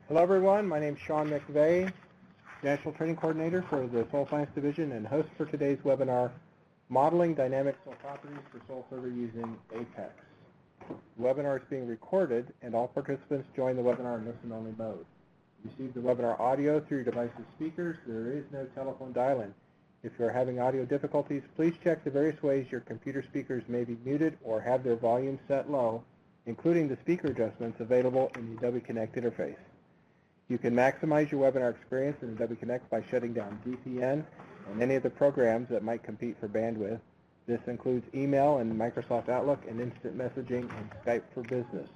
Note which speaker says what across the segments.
Speaker 1: Hello everyone, my name is Sean McVeigh, National Training Coordinator for the Soil Science Division and host for today's webinar, Modeling Dynamic Soil Properties for Soil Survey Using APEX. The webinar is being recorded and all participants join the webinar in listen-only mode. You receive the webinar audio through your device's speakers. There is no telephone dial-in. If you are having audio difficulties, please check the various ways your computer speakers may be muted or have their volume set low, including the speaker adjustments available in the Adobe Connect interface. You can maximize your webinar experience in Adobe Connect by shutting down VPN and any of the programs that might compete for bandwidth. This includes email and Microsoft Outlook and instant messaging and Skype for Business.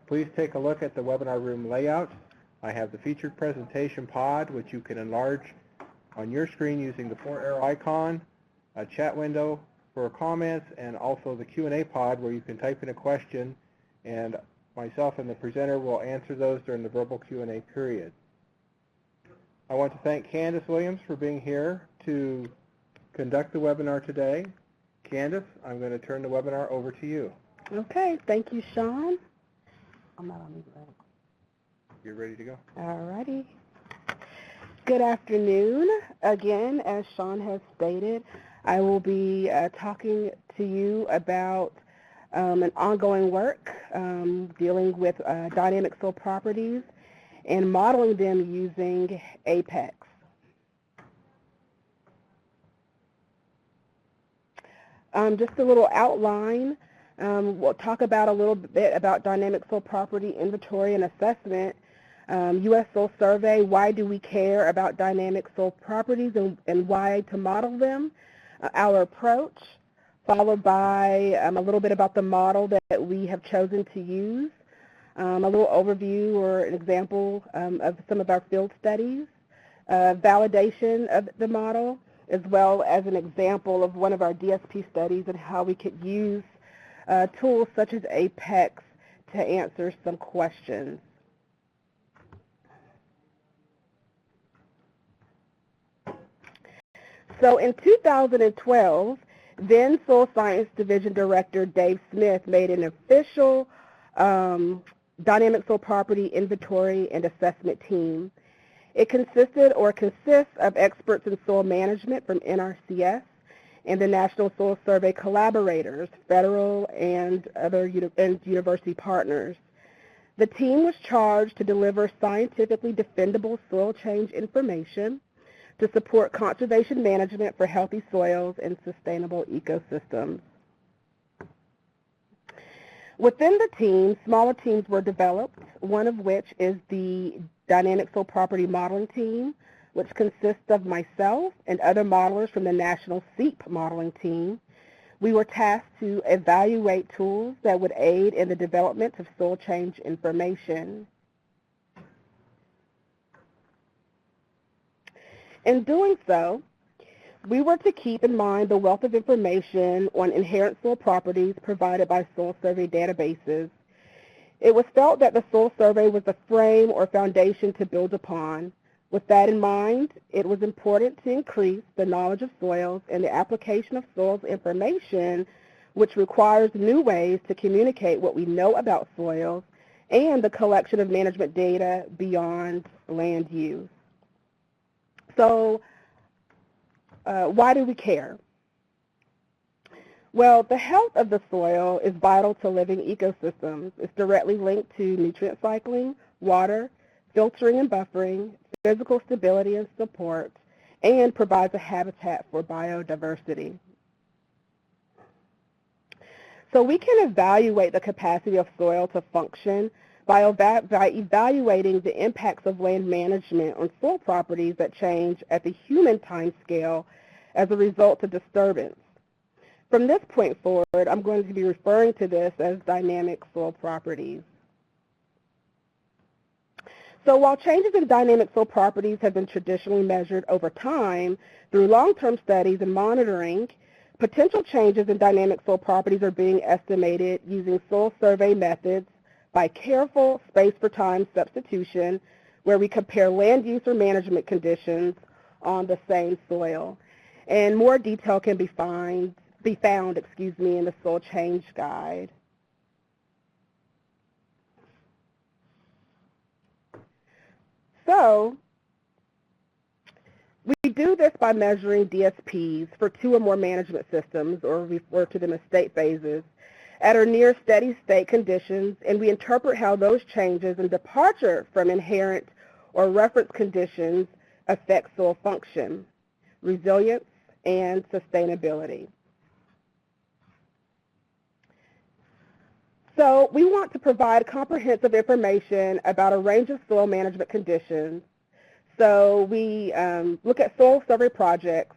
Speaker 1: Please take a look at the webinar room layout. I have the featured presentation pod, which you can enlarge on your screen using the 4-arrow icon, a chat window for comments, and also the Q&A pod where you can type in a question and myself and the presenter will answer those during the verbal Q&A period. I want to thank Candace Williams for being here to conduct the webinar today. Candace, I'm going to turn the webinar over to you.
Speaker 2: Okay, thank you, Sean. I'm not on mute, right?
Speaker 1: You're ready to go?
Speaker 2: All righty. Good afternoon. Again, as Sean has stated, I will be talking to you about an ongoing work dealing with dynamic soil properties and modeling them using APEX. Just a little outline. We'll talk about a little bit about dynamic soil property inventory and assessment. U.S. Soil Survey, why do we care about dynamic soil properties and why to model them? Our approach, followed by a little bit about the model that we have chosen to use, a little overview or an example of some of our field studies, validation of the model, as well as an example of one of our DSP studies and how we could use tools such as APEX to answer some questions. So in 2012, then Soil Science Division Director Dave Smith made an official dynamic soil property inventory and assessment team. It consisted or consists of experts in soil management from NRCS and the National Soil Survey collaborators, federal and other university partners. The team was charged to deliver scientifically defendable soil change information to support conservation management for healthy soils and sustainable ecosystems. Within the team, smaller teams were developed, one of which is the Dynamic Soil Property Modeling Team, which consists of myself and other modelers from the National SEEP modeling team. We were tasked to evaluate tools that would aid in the development of soil change information. In doing so, we were to keep in mind the wealth of information on inherent soil properties provided by soil survey databases. It was felt that the soil survey was the frame or foundation to build upon. With that in mind, it was important to increase the knowledge of soils and the application of soils information, which requires new ways to communicate what we know about soils and the collection of management data beyond land use. So why do we care? Well, the health of the soil is vital to living ecosystems. It's directly linked to nutrient cycling, water, filtering and buffering, physical stability and support, and provides a habitat for biodiversity. So we can evaluate the capacity of soil to function by evaluating the impacts of land management on soil properties that change at the human time scale as a result of disturbance. From this point forward, I'm going to be referring to this as dynamic soil properties. So while changes in dynamic soil properties have been traditionally measured over time through long-term studies and monitoring, potential changes in dynamic soil properties are being estimated using soil survey methods by careful space-for-time substitution, where we compare land use or management conditions on the same soil. And more detail can be found in the Soil Change Guide. So we do this by measuring DSPs for 2 or more management systems, or refer to them as state phases, at or near steady state conditions, and we interpret how those changes and departure from inherent or reference conditions affect soil function, resilience, and sustainability. So we want to provide comprehensive information about a range of soil management conditions. So we look at soil survey projects,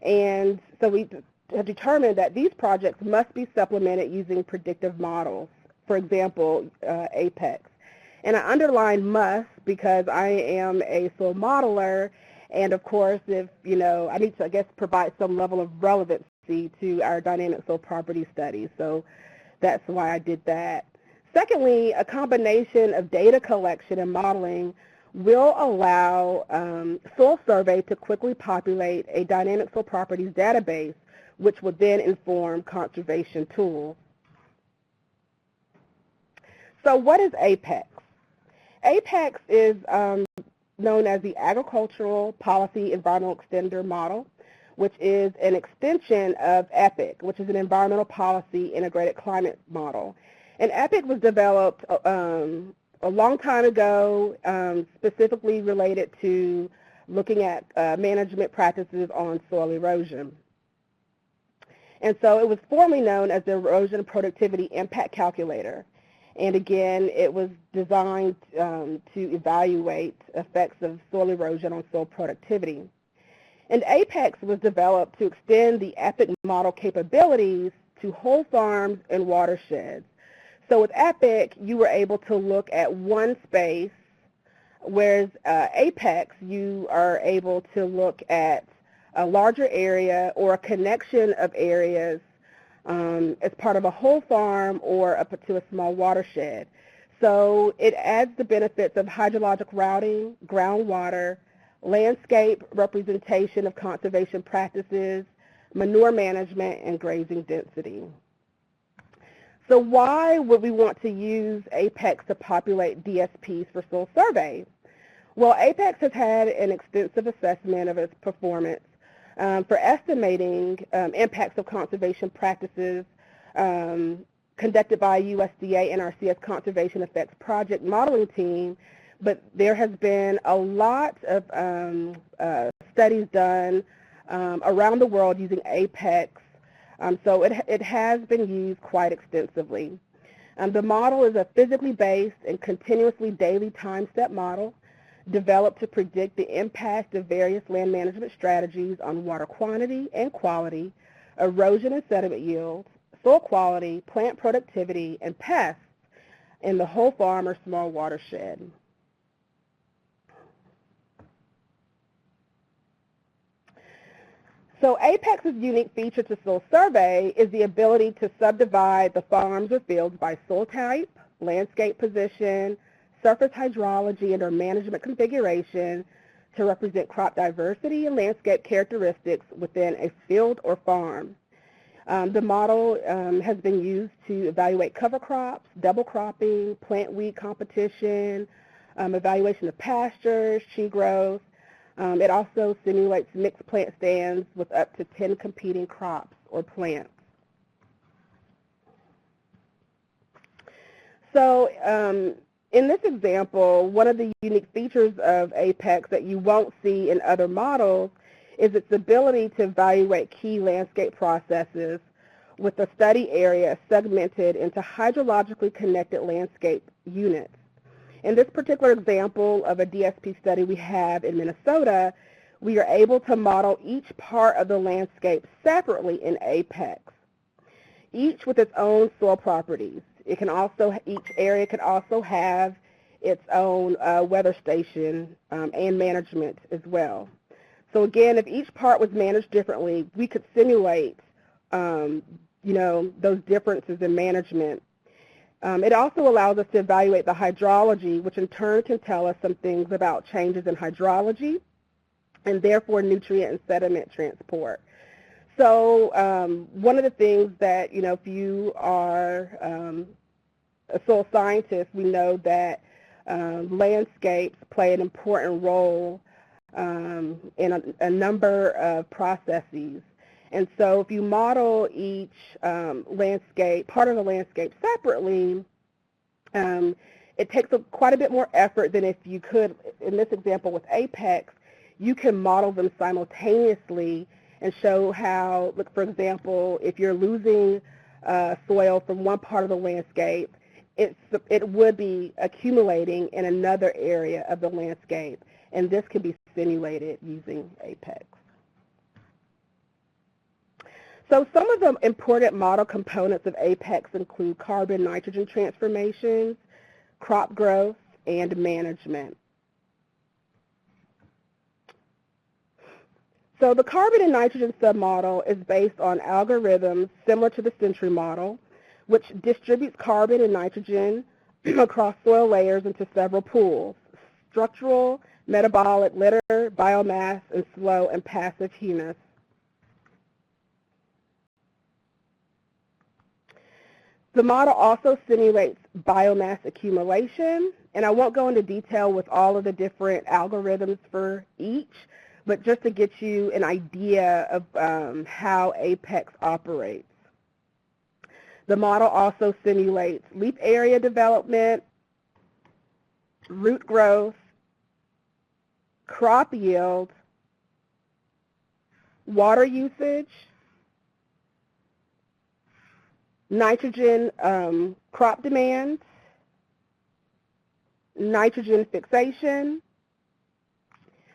Speaker 2: and so we have determined that these projects must be supplemented using predictive models, for example, APEX. And I underline must because I am a soil modeler, and of course, if, I need to, I guess, provide some level of relevancy to our dynamic soil property studies. So that's why I did that. Secondly, a combination of data collection and modeling will allow soil survey to quickly populate a dynamic soil properties database, which would then inform conservation tools. So what is APEX? APEX is known as the Agricultural Policy Environmental Extender Model, which is an extension of EPIC, which is an Environmental Policy Integrated Climate Model. And EPIC was developed a long time ago, specifically related to looking at management practices on soil erosion. And so it was formerly known as the Erosion Productivity Impact Calculator. And again, it was designed to evaluate effects of soil erosion on soil productivity. And APEX was developed to extend the EPIC model capabilities to whole farms and watersheds. So with EPIC, you were able to look at one space, whereas APEX, you are able to look at a larger area or a connection of areas as part of a whole farm or up to a small watershed. So it adds the benefits of hydrologic routing, groundwater, landscape representation of conservation practices, manure management, and grazing density. So why would we want to use APEX to populate DSPs for soil survey? Well, APEX has had an extensive assessment of its performance for estimating impacts of conservation practices conducted by USDA NRCS Conservation Effects Project modeling team, but there has been a lot of studies done around the world using APEX, so it has been used quite extensively. The model is a physically based and continuously daily time step model developed to predict the impact of various land management strategies on water quantity and quality, erosion and sediment yields, soil quality, plant productivity, and pests in the whole farm or small watershed. So APEX's unique feature to soil survey is the ability to subdivide the farms or fields by soil type, landscape position, surface hydrology, and or management configuration to represent crop diversity and landscape characteristics within a field or farm. The model has been used to evaluate cover crops, double cropping, plant weed competition, evaluation of pastures, tree growth. It also simulates mixed plant stands with up to 10 competing crops or plants. So in this example, one of the unique features of APEX that you won't see in other models is its ability to evaluate key landscape processes with the study area segmented into hydrologically connected landscape units. In this particular example of a DSP study we have in Minnesota, we are able to model each part of the landscape separately in APEX, each with its own soil properties. Each area can also have its own weather station and management as well. So again, if each part was managed differently, we could simulate, those differences in management. It also allows us to evaluate the hydrology, which in turn can tell us some things about changes in hydrology and therefore nutrient and sediment transport. So one of the things that, if you are a soil scientist, we know that landscapes play an important role in a number of processes. And so if you model each landscape, part of the landscape separately, it takes quite a bit more effort than if you could, in this example with Apex, you can model them simultaneously and show how, look, for example, if you're losing soil from one part of the landscape, it would be accumulating in another area of the landscape, and this can be simulated using Apex. So some of the important model components of Apex include carbon-nitrogen transformations, crop growth, and management. So the carbon and nitrogen submodel is based on algorithms similar to the Century model, which distributes carbon and nitrogen across soil layers into several pools: structural, metabolic, litter, biomass, and slow and passive humus. The model also simulates biomass accumulation, and I won't go into detail with all of the different algorithms for each, but just to get you an idea of how Apex operates. The model also simulates leaf area development, root growth, crop yield, water usage, nitrogen crop demand, nitrogen fixation,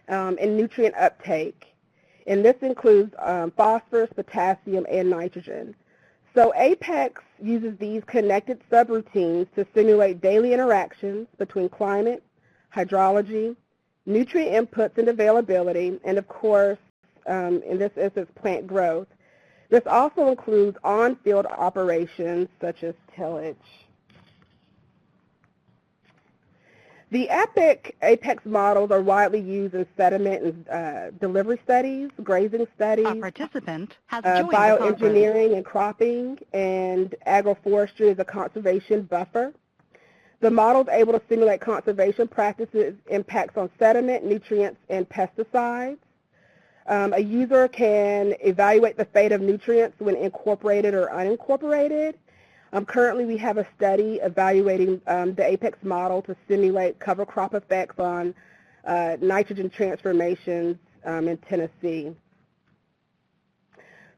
Speaker 2: and nutrient uptake. And this includes phosphorus, potassium, and nitrogen. So Apex uses these connected subroutines to simulate daily interactions between climate, hydrology, nutrient inputs and availability, and of course, in this instance, plant growth. This also includes on-field operations such as tillage. The Apex models are widely used in sediment and delivery studies, grazing studies, bioengineering and cropping, and agroforestry as a conservation buffer. The model is able to simulate conservation practices, impacts on sediment, nutrients, and pesticides. A user can evaluate the fate of nutrients when incorporated or unincorporated. Currently, we have a study evaluating the Apex model to simulate cover crop effects on nitrogen transformations in Tennessee.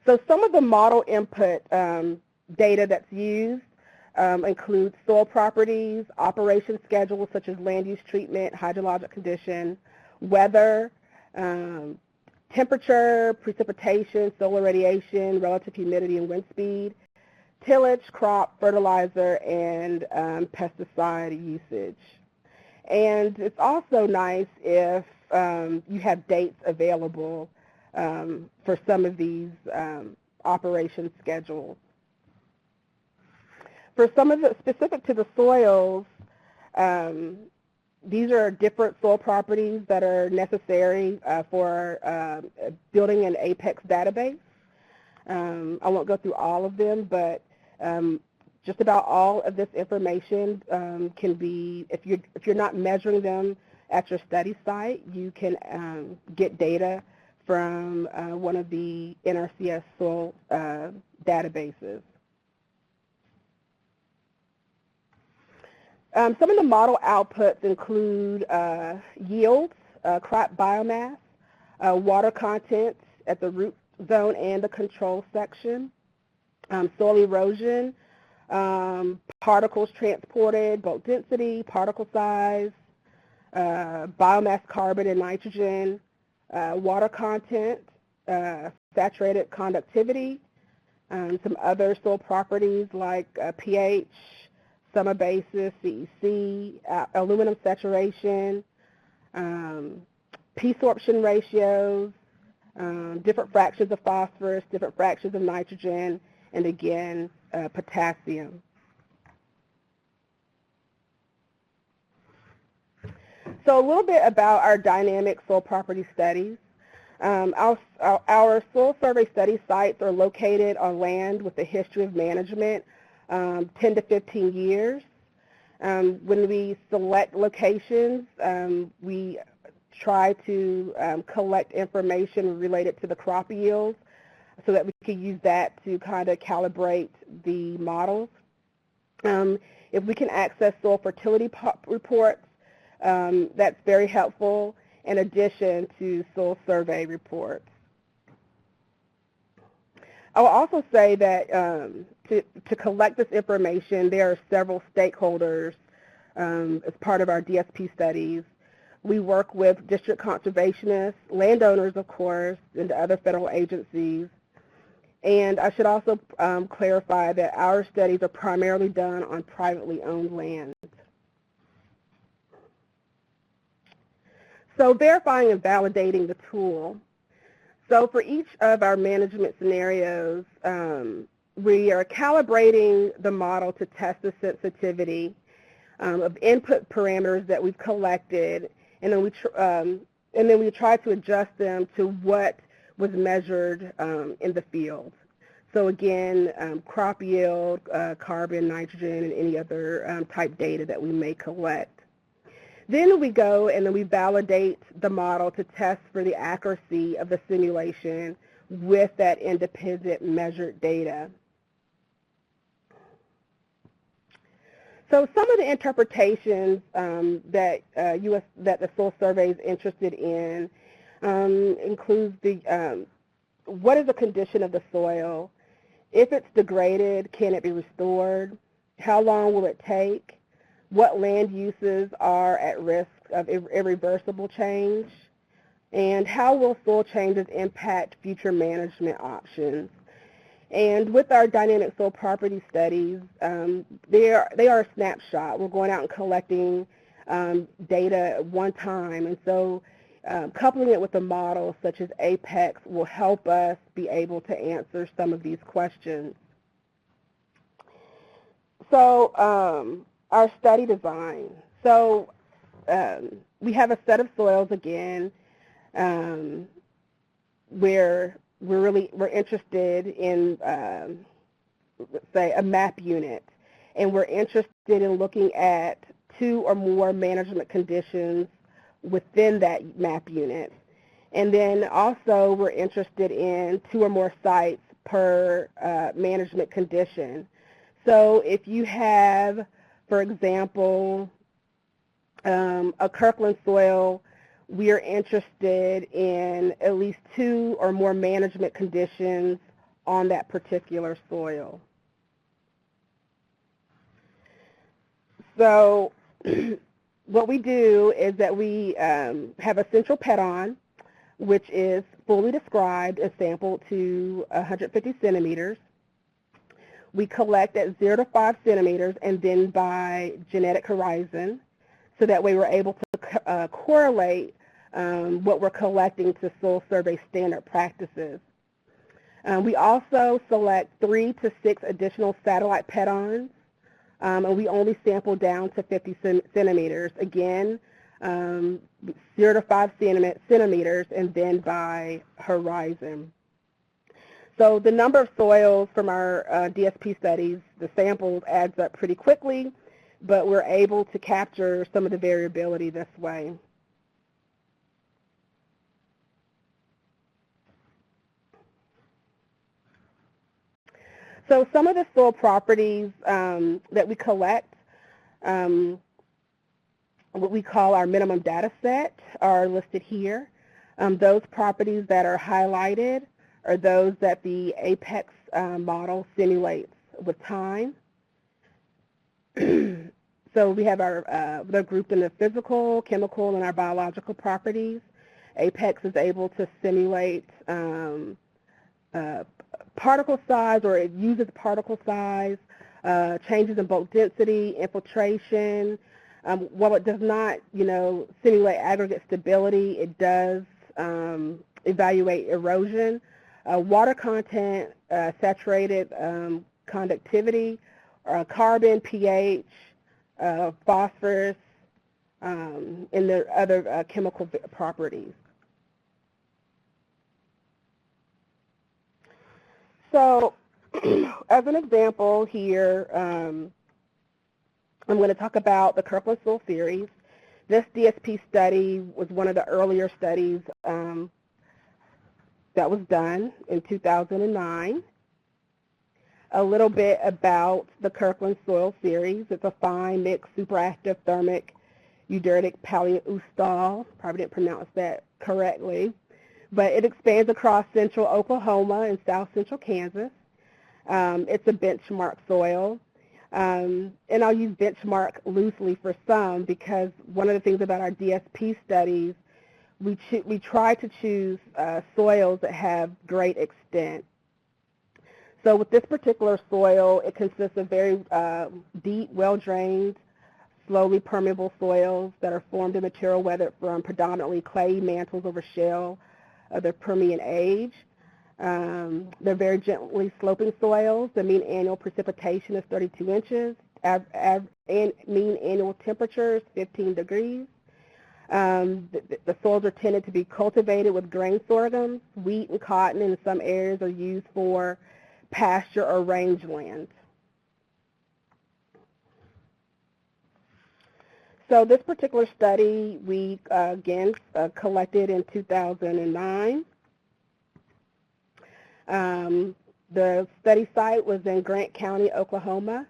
Speaker 2: So some of the model input data that's used includes soil properties, operation schedules such as land use treatment, hydrologic condition, weather, temperature, precipitation, solar radiation, relative humidity and wind speed, tillage, crop, fertilizer, and pesticide usage. And it's also nice if you have dates available for some of these operation schedules. For some of the specific to the soils, these are different soil properties that are necessary for building an Apex database. I won't go through all of them, but just about all of this information can be, if you're not measuring them at your study site, you can get data from one of the NRCS soil databases. Some of the model outputs include yields, crop biomass, water content at the root zone and the control section, soil erosion, particles transported, bulk density, particle size, biomass carbon and nitrogen, water content, saturated conductivity, some other soil properties like pH, summer basis, CEC, aluminum saturation, P-sorption ratios, different fractions of phosphorus, different fractions of nitrogen, and again, potassium. So a little bit about our dynamic soil property studies. Our soil survey study sites are located on land with a history of management, 10 to 15 years. When we select locations, we try to collect information related to the crop yields so that we can use that to kind of calibrate the models. If we can access soil fertility reports, that's very helpful in addition to soil survey reports. I will also say that to collect this information, there are several stakeholders as part of our DSP studies. We work with district conservationists, landowners, of course, and other federal agencies. And I should also clarify that our studies are primarily done on privately owned land. So verifying and validating the tool. So for each of our management scenarios, we are calibrating the model to test the sensitivity of input parameters that we've collected, and then we try to adjust them to what was measured in the field. So again, crop yield, carbon, nitrogen, and any other type data that we may collect. Then we go and then we validate the model to test for the accuracy of the simulation with that independent measured data. So some of the interpretations that the soil survey is interested in includes what is the condition of the soil? If it's degraded, can it be restored? How long will it take? What land uses are at risk of irreversible change? And how will soil changes impact future management options? And with our dynamic soil property studies, they are a snapshot. We're going out and collecting data at one time. And so coupling it with a model such as APEX will help us be able to answer some of these questions. So our study design. So we have a set of soils again where we're interested in, let's say, a map unit, and we're interested in looking at 2 or more management conditions within that map unit. And then also we're interested in 2 or more sites per management condition. So if you have, for example, a Kirkland soil, we are interested in at least 2 or more management conditions on that particular soil. So what we do is that we have a central pedon, which is fully described and sampled to 150 centimeters. We collect at 0 to 5 centimeters and then by genetic horizon, so that way we're able to correlate what we're collecting to soil survey standard practices. We also select 3 to 6 additional satellite pedons, and we only sample down to 50 centimeters. Again, 0 to 5 centimeters and then by horizon. So the number of soils from our DSP studies, the samples adds up pretty quickly, but we're able to capture some of the variability this way. So some of the soil properties that we collect, what we call our minimum data set, are listed here. Those properties that are highlighted are those that the APEX model simulates with time. So we have they're grouped into physical, chemical, and our biological properties. APEX is able to simulate particle size, or it uses particle size, changes in bulk density, infiltration. While it does not, simulate aggregate stability, it does evaluate erosion, water content, saturated conductivity, carbon, pH, phosphorus, and the other chemical properties. So as an example here, I'm going to talk about the Kirkland Soil Series. This DSP study was one of the earlier studies that was done in 2009. A little bit about the Kirkland Soil Series. It's a fine mixed superactive thermic eudartic paleoostol. Probably didn't pronounce that correctly. But it expands across central Oklahoma and south central Kansas. It's a benchmark soil. And I'll use benchmark loosely for some because one of the things about our DSP studies, we try to choose soils that have great extent. So with this particular soil, it consists of very deep, well-drained, slowly permeable soils that are formed in material weathered from predominantly clay mantles over shale of the Permian age. They're very gently sloping soils. The mean annual precipitation is 32 inches. Mean annual temperature is 15 degrees. The soils are tended to be cultivated with grain sorghum. Wheat and cotton in some areas are used for pasture or rangeland. So this particular study we again collected in 2009. The study site was in Grant County, Oklahoma.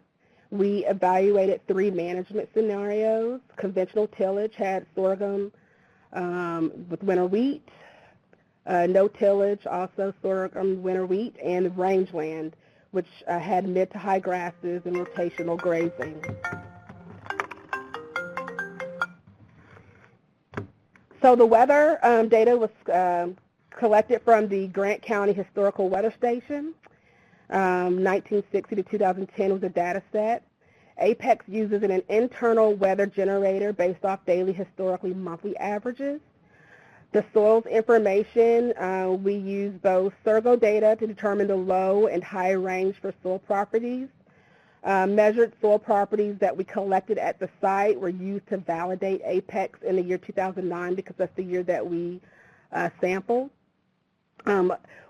Speaker 2: We evaluated 3 management scenarios. Conventional tillage had sorghum with winter wheat. No tillage, also sorghum, winter wheat, and rangeland, which had mid to high grasses and rotational grazing. So the weather data was collected from the Grant County Historical Weather Station. 1960 to 2010 was a data set. Apex uses an internal weather generator based off daily, historically, monthly averages. The soils information, we use both Sergo data to determine the low and high range for soil properties. Measured soil properties that we collected at the site were used to validate Apex in the year 2009 because that's the year that we sampled.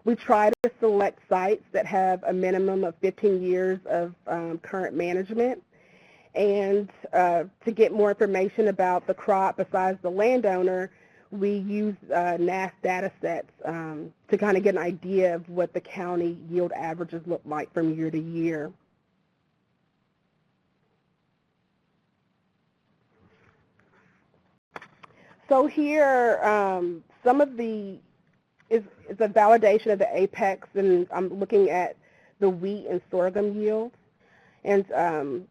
Speaker 2: We try to select sites that have a minimum of 15 years of current management. And to get more information about the crop besides the landowner, we use NAS data sets to kind of get an idea of what the county yield averages look like from year to year. So here, some of the is a validation of the Apex, and I'm looking at the wheat and sorghum yields. And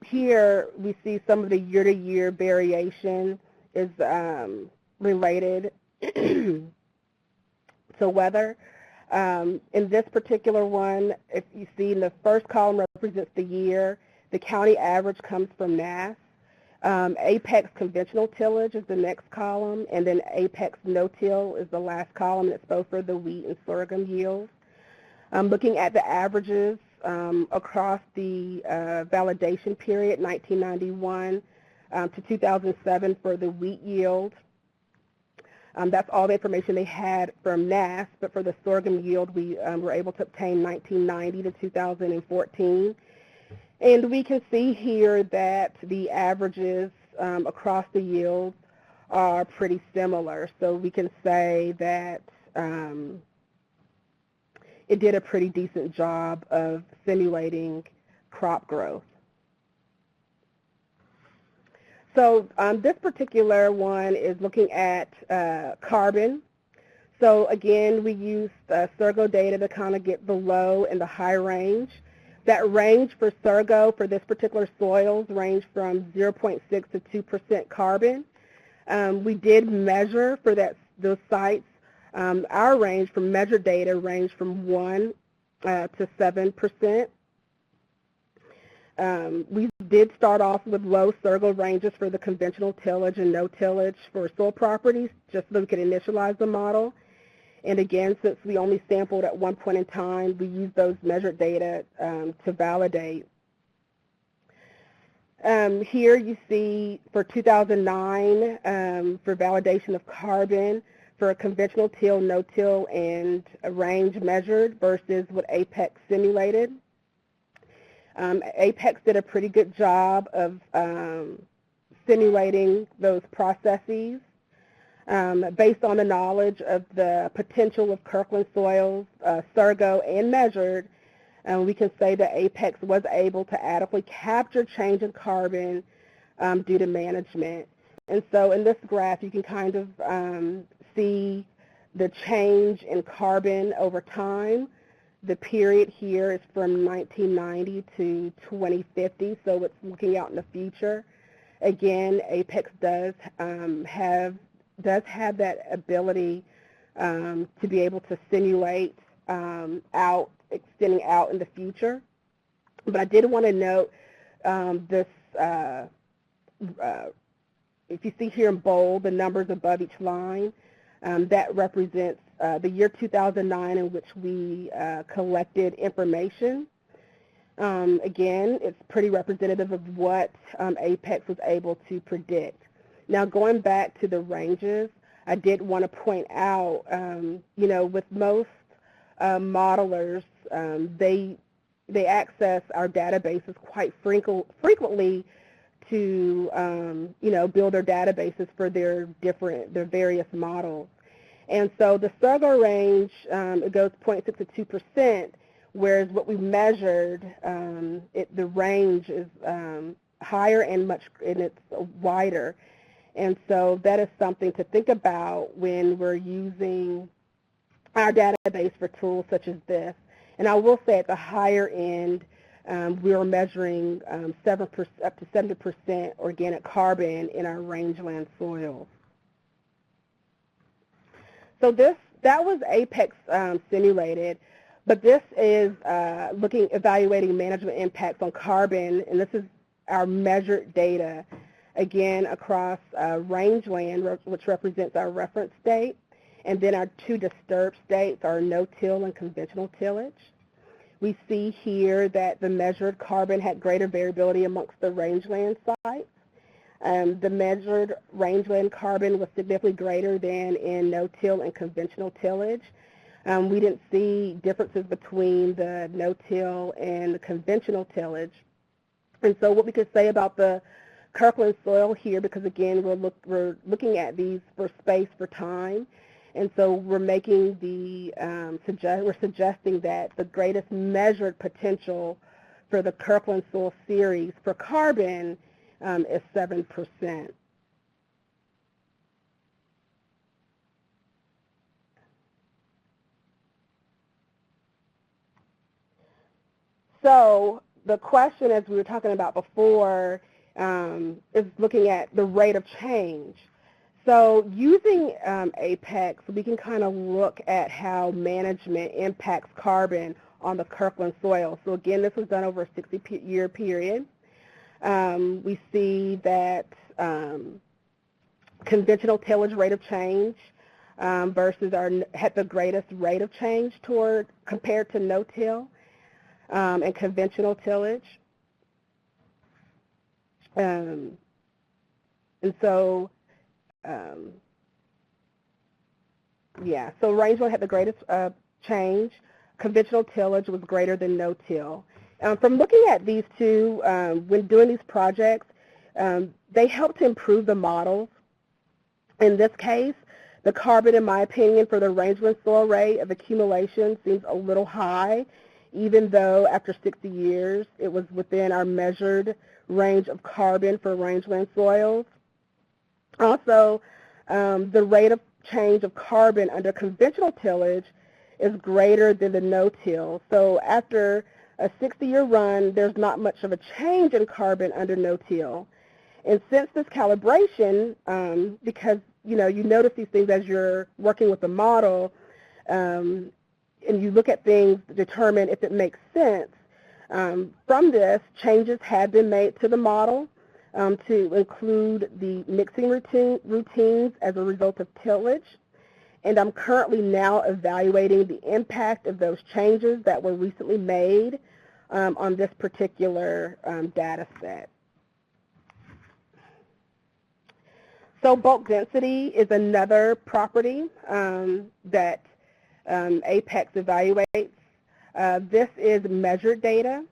Speaker 2: here we see some of the year-to-year variation is related to weather. In this particular one, if you see in the first column represents the year, the county average comes from NAS. Apex conventional tillage is the next column, and then Apex no-till is the last column. It's both for the wheat and sorghum yields. Looking at the averages across the validation period, 1991 to 2007 for the wheat yield. That's all the information they had from NAS, but for the sorghum yield, we were able to obtain 1990 to 2014. And we can see here that the averages across the yields are pretty similar. So we can say that it did a pretty decent job of simulating crop growth. So this particular one is looking at carbon. So again, we used Sergo data to kind of get the low and the high range. That range for Sergo for this particular soils range from 0.6 to 2% carbon. We did measure for those sites. Our range from measured data ranged from 1 to 7%. We did start off with low Sergo ranges for the conventional tillage and no tillage for soil properties, just so we could initialize the model. And again, since we only sampled at one point in time, we used those measured data to validate. Here you see for 2009, for validation of carbon, for a conventional till, no-till, and a range measured versus what Apex simulated. Apex did a pretty good job of simulating those processes based on the knowledge of the potential of Kirkland soils, Surgo, and measured. We can say that Apex was able to adequately capture change in carbon due to management. And so in this graph, you can kind of see the change in carbon over time. The period here is from 1990 to 2050, so it's looking out in the future. Again, Apex does have that ability to be able to simulate extending out in the future. But I did want to note this. If you see here in bold the numbers above each line, that represents the year 2009 in which we collected information. Again, it's pretty representative of what Apex was able to predict. Now, going back to the ranges, I did want to point out, with most modelers, they access our databases quite frequently to build their databases for their various models. And so the Surgo range, it goes 0.6 to 2%, whereas what we measured, the range is higher and it's wider. And so that is something to think about when we're using our database for tools such as this. And I will say at the higher end, we are measuring up to 70% organic carbon in our rangeland soils. So that was Apex simulated, but this is evaluating management impacts on carbon, and this is our measured data, again, across rangeland, which represents our reference state, and then our two disturbed states are no-till and conventional tillage. We see here that the measured carbon had greater variability amongst the rangeland sites. The measured rangeland carbon was significantly greater than in no-till and conventional tillage. We didn't see differences between the no-till and the conventional tillage. And so what we could say about the Kirkland soil here, because again, we're looking at these for space for time, and so we're making we're suggesting that the greatest measured potential for the Kirkland soil series for carbon is 7%. So the question, as we were talking about before, is looking at the rate of change. So using Apex, we can kind of look at how management impacts carbon on the Kirkland soil. So again, this was done over a 60-year period. We see that conventional tillage rate of change versus had the greatest rate of change compared to no-till and conventional tillage. And so, so rangeland had the greatest change. Conventional tillage was greater than no-till. From looking at these two, when doing these projects, they help to improve the models. In this case, the carbon, in my opinion, for the rangeland soil rate of accumulation seems a little high, even though after 60 years it was within our measured range of carbon for rangeland soils. Also, the rate of change of carbon under conventional tillage is greater than the no-till. So after a 60-year run, there's not much of a change in carbon under no-till. And since this calibration, because you notice these things as you're working with the model, and you look at things to determine if it makes sense, from this, changes have been made to the model to include the mixing routines as a result of tillage. And I'm currently now evaluating the impact of those changes that were recently made on this particular data set. So bulk density is another property that Apex evaluates. This is measured data.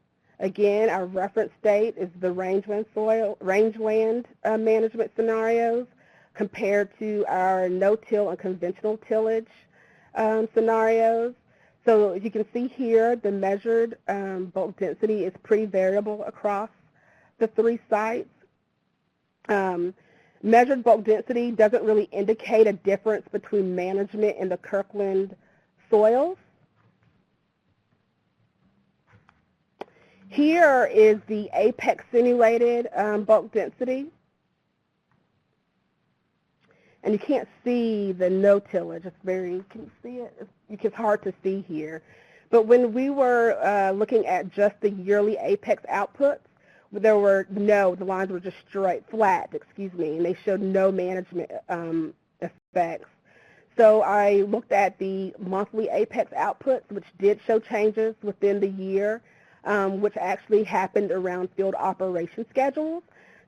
Speaker 2: Again, our reference state is the rangeland management scenarios compared to our no-till and conventional tillage scenarios. So as you can see here, the measured bulk density is pretty variable across the 3 sites. Measured bulk density doesn't really indicate a difference between management and the Kirkland soils. Here is the apex simulated bulk density. And you can't see the no tillage. It's very, can you see it? It's hard to see here. But when we were looking at just the yearly apex outputs, there were the lines were just straight, flat, and they showed no management effects. So I looked at the monthly apex outputs, which did show changes within the year, which actually happened around field operation schedules.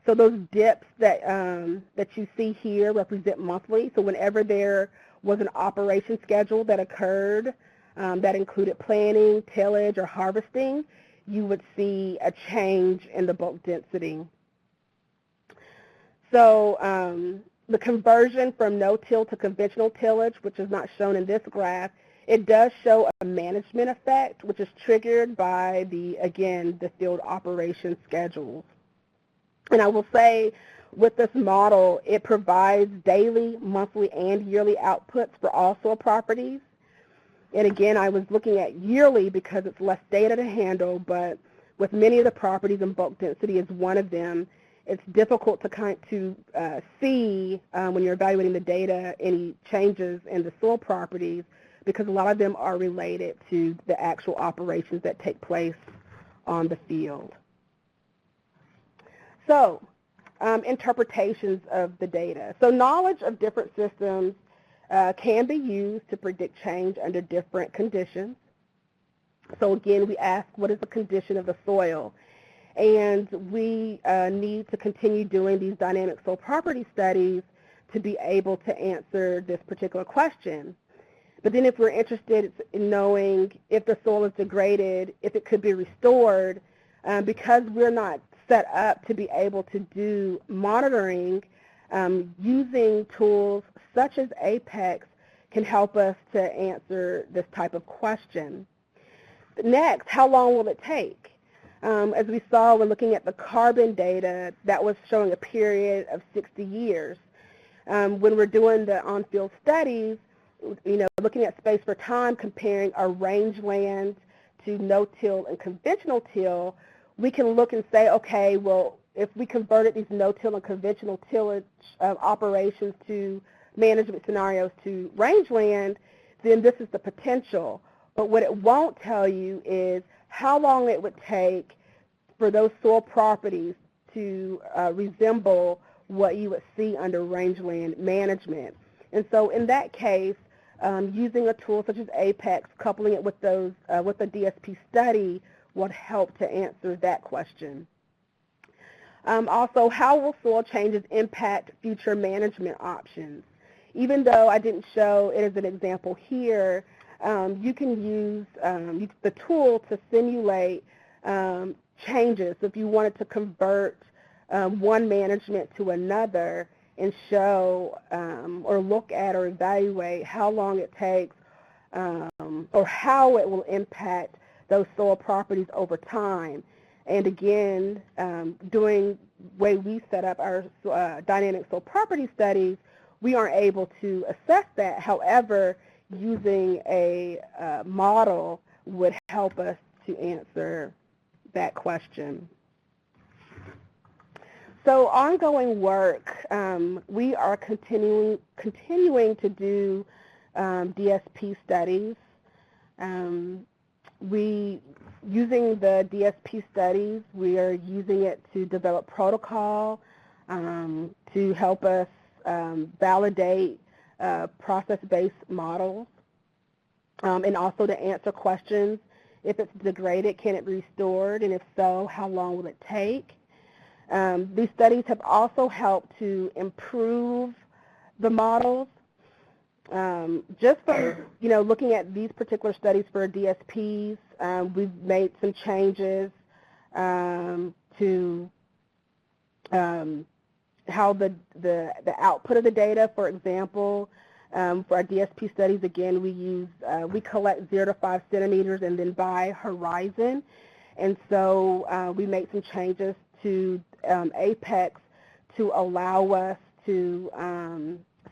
Speaker 2: So those dips that you see here represent monthly. So whenever there was an operation schedule that occurred that included planting, tillage, or harvesting, you would see a change in the bulk density. So the conversion from no-till to conventional tillage, which is not shown in this graph, it does show a management effect, which is triggered by the field operation schedules. And I will say with this model, it provides daily, monthly, and yearly outputs for all soil properties. And again, I was looking at yearly because it's less data to handle, but with many of the properties, and bulk density is one of them, it's difficult to see when you're evaluating the data any changes in the soil properties because a lot of them are related to the actual operations that take place on the field. So, interpretations of the data. So knowledge of different systems can be used to predict change under different conditions. So again, we ask, what is the condition of the soil? And we need to continue doing these dynamic soil property studies to be able to answer this particular question. But then if we're interested in knowing if the soil is degraded, if it could be restored, because we're not set up to be able to do monitoring, using tools such as APEX can help us to answer this type of question. Next, how long will it take? As we saw when looking at the carbon data, that was showing a period of 60 years. When we're doing the on-field studies, looking at space for time, comparing our rangeland to no-till and conventional till, we can look and say, okay, well, if we converted these no-till and conventional tillage operations to management scenarios to rangeland, then this is the potential. But what it won't tell you is how long it would take for those soil properties to resemble what you would see under rangeland management. And so in that case, using a tool such as APEX, coupling it with with a DSP study would help to answer that question. Also, how will soil changes impact future management options? Even though I didn't show it as an example here, you can use the tool to simulate changes. If you wanted to convert one management to another and show or look at or evaluate how long it takes or how it will impact those soil properties over time. And again, doing the way we set up our dynamic soil property studies, we aren't able to assess that. However, using a model would help us to answer that question. So ongoing work, we are continuing to do DSP studies. Using the DSP studies, we are using it to develop protocol, to help us validate process-based models, and also to answer questions. If it's degraded, can it be restored? And if so, how long will it take? These studies have also helped to improve the models. Just for looking at these particular studies for DSPs, we've made some changes to how the output of the data, for example, for our DSP studies, again, we collect 0 to 5 centimeters and then by horizon. And so we made some changes to Apex to allow us to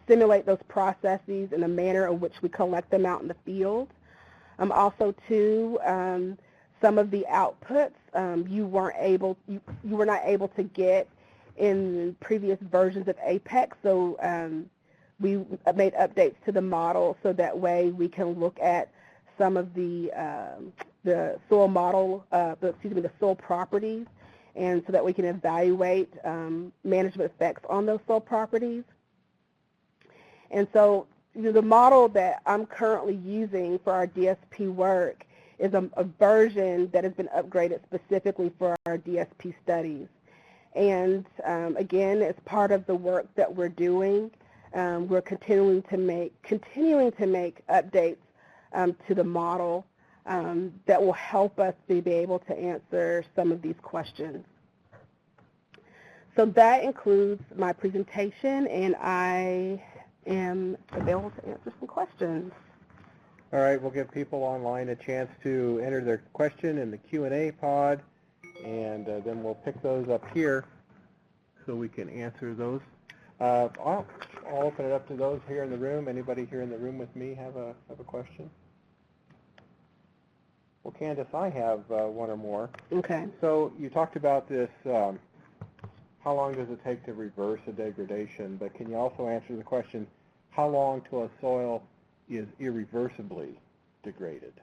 Speaker 2: simulate those processes in the manner in which we collect them out in the field. Also, too, some of the outputs you were not able to get in previous versions of Apex, so we made updates to the model so that way we can look at some of the soil model, the soil properties, and so that we can evaluate management effects on those soil properties. And so the model that I'm currently using for our DSP work is a version that has been upgraded specifically for our DSP studies. And again, as part of the work that we're doing, we're continuing to make updates to the model that will help us to be able to answer some of these questions. So that includes my presentation, and I am available to answer some questions.
Speaker 1: All right, we'll give people online a chance to enter their question in the Q&A pod, and then we'll pick those up here so we can answer those. I'll open it up to those here in the room. Anybody here in the room with me have a question? Well, Candace, I have one or more. Okay. So you talked about this, how long does it take to reverse a degradation, but can you also answer the question, how long till a soil is irreversibly degraded?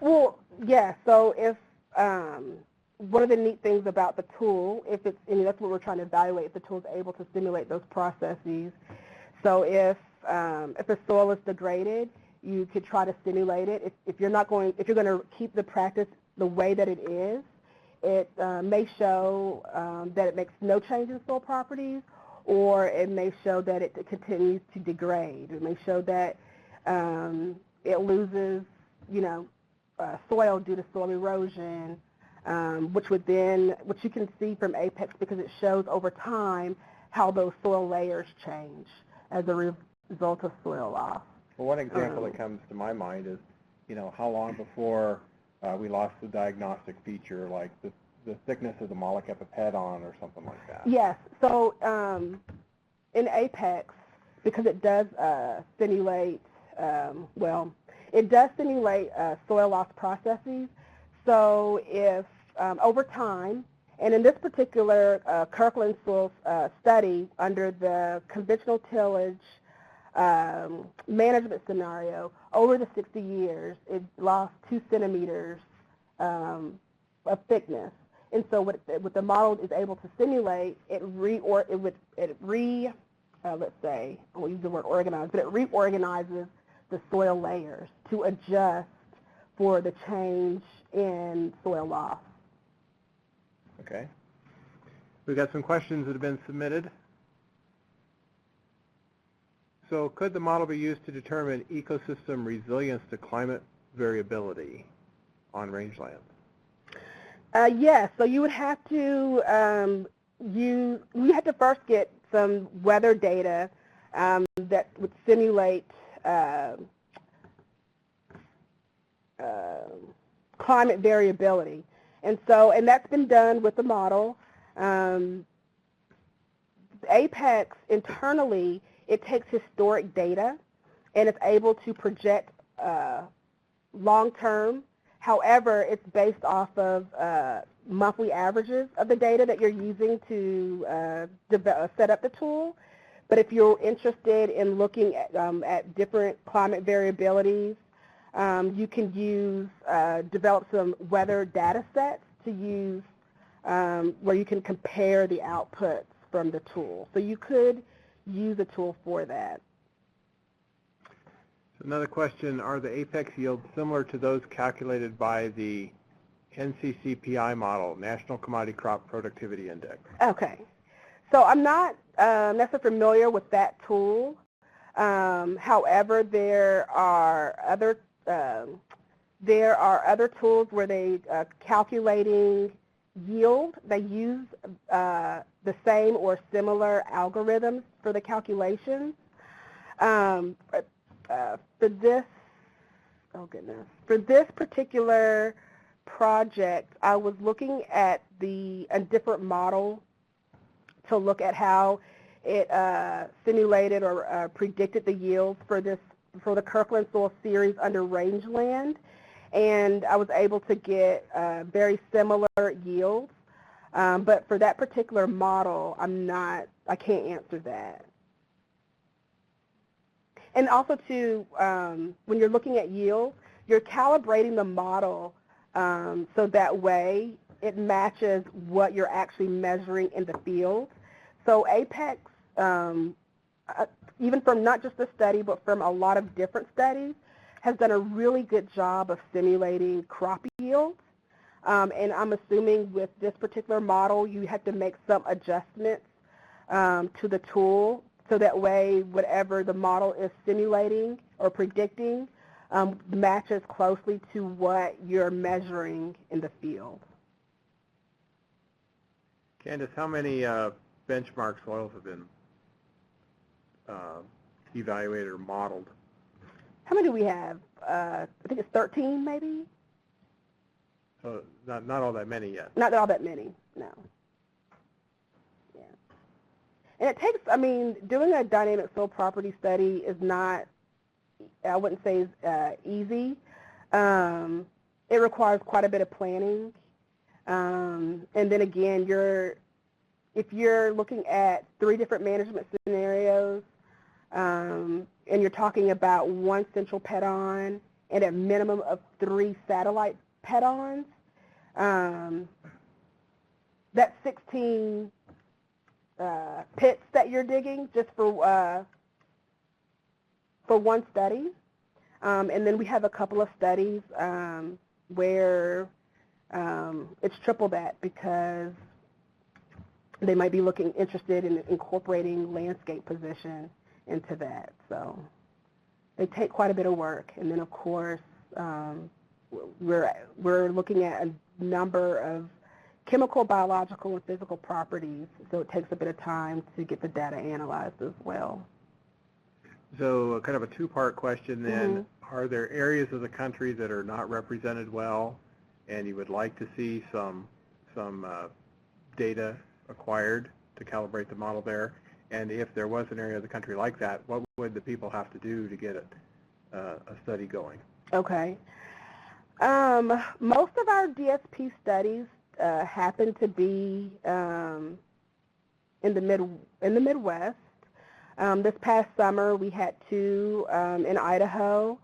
Speaker 2: Well, yeah, so if one of the neat things about the tool, if it's, that's what we're trying to evaluate, if the tool is able to simulate those processes. So if the soil is degraded, you could try to simulate it. If you're going to keep the practice the way that it is, it may show that it makes no change in soil properties, or it may show that it continues to degrade. It may show that it loses, soil due to soil erosion, which you can see from Apex because it shows over time how those soil layers change as a result of soil loss.
Speaker 1: Well, one example that comes to my mind is, how long before we lost the diagnostic feature, like the thickness of the mollicapepedon or something like that.
Speaker 2: Yes. So in Apex, because it does simulate, it does simulate soil loss processes. So if over time, and in this particular Kirkland soil study under the conventional tillage management scenario, over the 60 years, it lost 2 centimeters of thickness. And so what the model is able to simulate, let's say, I won't use the word organize, but it reorganizes the soil layers to adjust for the change in soil loss.
Speaker 1: Okay. We've got some questions that have been submitted. So could the model be used to determine ecosystem resilience to climate variability on rangelands?
Speaker 2: Yes. So you would have to you have to first get some weather data that would simulate climate variability, and that's been done with the model. Apex internally, it takes historic data and it's able to project long term. However, it's based off of monthly averages of the data that you're using to set up the tool. But if you're interested in looking at different climate variabilities, you can develop some weather data sets to use where you can compare the outputs from the tool. So you could use a tool for that.
Speaker 1: Another question, are the Apex yields similar to those calculated by the NCCPI model, National Commodity Crop Productivity Index?
Speaker 2: Okay. So I'm not necessarily familiar with that tool. However, there are other There are other tools where they calculating yield. They use the same or similar algorithms for the calculations. For this particular project, I was looking at a different model to look at how it simulated or predicted the yields for the Kirkland soil series under rangeland, and I was able to get very similar yields. But for that particular model, I can't answer that. And also too, when you're looking at yield, you're calibrating the model so that way it matches what you're actually measuring in the field. So Apex, even from not just the study, but from a lot of different studies, has done a really good job of simulating crop yields. And I'm assuming with this particular model, you have to make some adjustments to the tool so that way whatever the model is simulating or predicting matches closely to what you're measuring in the field.
Speaker 1: Candace, how many benchmark soils have been evaluated or modeled?
Speaker 2: How many do we have? I think it's 13 maybe?
Speaker 1: So not all that many yet.
Speaker 2: Not all that many, no. Yeah. And it takes, doing a dynamic soil property study is not, I wouldn't say easy. It requires quite a bit of planning. And then again, if you're looking at 3 different management scenarios, and you're talking about 1 central pet-on and a minimum of 3 satellite pet-ons, that's 16 pits that you're digging just for 1 study. And then we have a couple of studies where it's triple that because they might be interested in incorporating landscape position into that. So they take quite a bit of work. And then of course, we're looking at a number of chemical, biological, and physical properties. So it takes a bit of time to get the data analyzed as well.
Speaker 1: So kind of a 2-part question then. Are there areas of the country that are not represented well and you would like to see some data acquired to calibrate the model there? And if there was an area of the country like that, what would the people have to do to get a study going? Okay.
Speaker 2: Most of our DSP studies happen to be in the Midwest. This past summer, we had 2 in Idaho.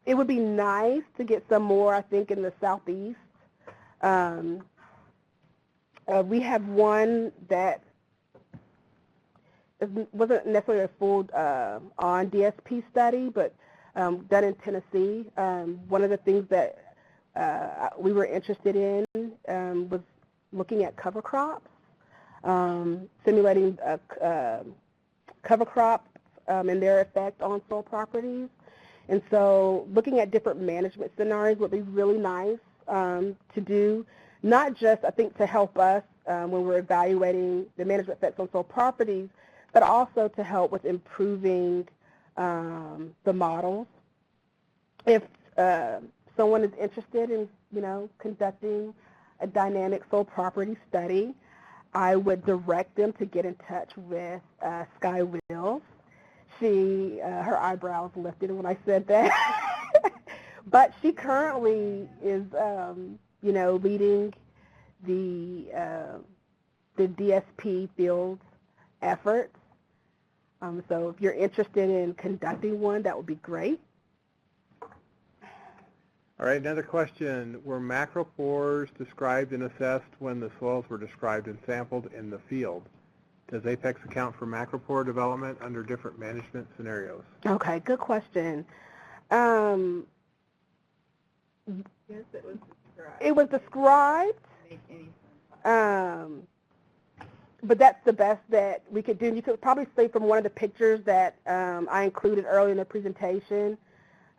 Speaker 2: It would be nice to get some more, I think, in the Southeast. We have one that wasn't necessarily a full on DSP study, but done in Tennessee. One of the things that we were interested in was looking at cover crops, simulating cover crops and their effect on soil properties. And so looking at different management scenarios would be really nice to do, not just, I think, to help us when we're evaluating the management effects on soil properties, but also to help with improving the models. If someone is interested in, conducting a dynamic soil property study, I would direct them to get in touch with Sky Wills. Her eyebrows lifted when I said that. But she currently is, leading the DSP field's efforts. So if you're interested in conducting one, that would be great.
Speaker 1: All right, another question. Were macropores described and assessed when the soils were described and sampled in the field? Does Apex account for macropore development under different management scenarios?
Speaker 2: Okay, good question. Yes, it was described. It was described. But that's the best that we could do. You could probably see from one of the pictures that I included earlier in the presentation,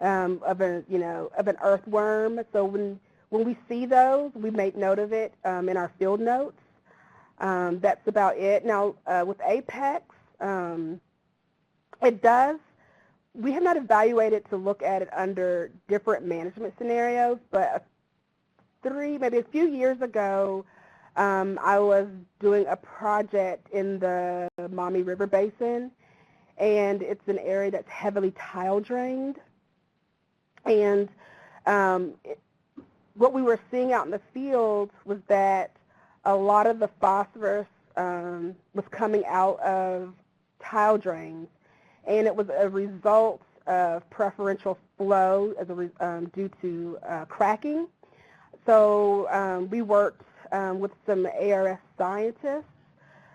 Speaker 2: of an earthworm. So when we see those, we make note of it in our field notes. That's about it. Now with Apex, we have not evaluated to look at it under different management scenarios, but maybe a few years ago, I was doing a project in the Maumee River Basin, and it's an area that's heavily tile drained. And what we were seeing out in the field was that a lot of the phosphorus was coming out of tile drains, and it was a result of preferential flow due to cracking. So we worked with some ARS scientists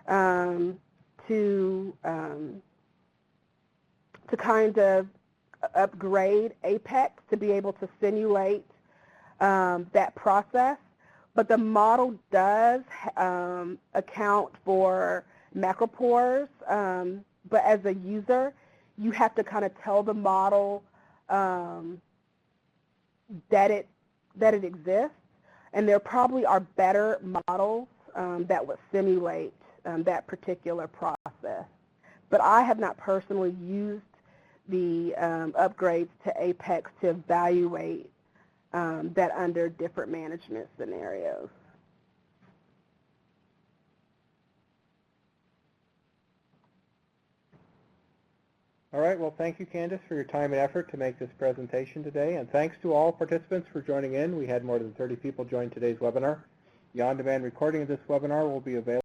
Speaker 2: to kind of upgrade Apex to be able to simulate that process. But the model does account for macropores, but as a user, you have to kind of tell the model that it exists, and there probably are better models that would simulate that particular process. But I have not personally used the upgrades to Apex to evaluate that under different management scenarios.
Speaker 1: All right, well, thank you, Candace, for your time and effort to make this presentation today, and thanks to all participants for joining in. We had more than 30 people join today's webinar. The on-demand recording of this webinar will be available